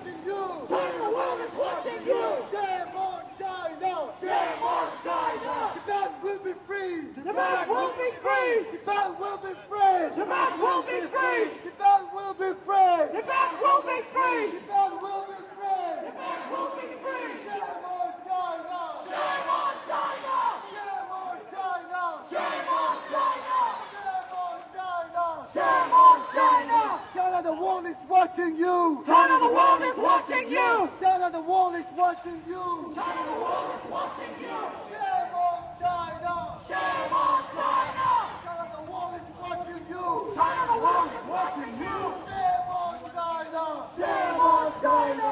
watching you. China, the world is watching you. Shame on China. Shame on China. Japan will be free. Japan will be free. Japan will be free. Japan will be free. Japan will be free. Japan will be free. Japan will be free. Japan will be free. Shame on China. Shame on China. Shame on China. Shame on China. Shame on China. Shame on China. China, the world is watching you. China, the world is watching you. China, the world is watching you. China, the world is watching you. Shame on China. Shame on China. China, the world is watching you. China, the world is watching you. Shame on China. Shame on China.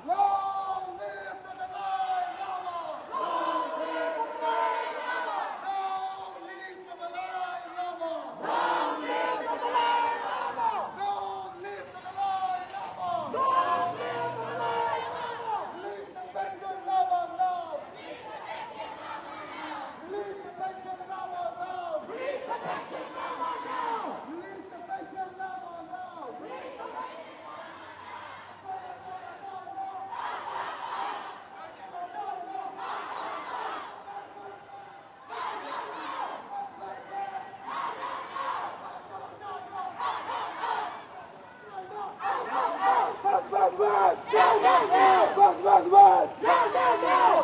Long live the Dalai Lama. Long live the Dalai Lama. Long live the Dalai Lama. Long live the Dalai Lama. Long live the Dalai Lama. Long live the Dalai Lama. Release the pension Lama now. Release the pension Lama now. Release the pension Lama now. Release the pension Lama now.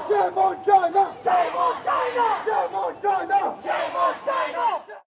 Shame on China! Shame on China. Shame on China! Shame on China.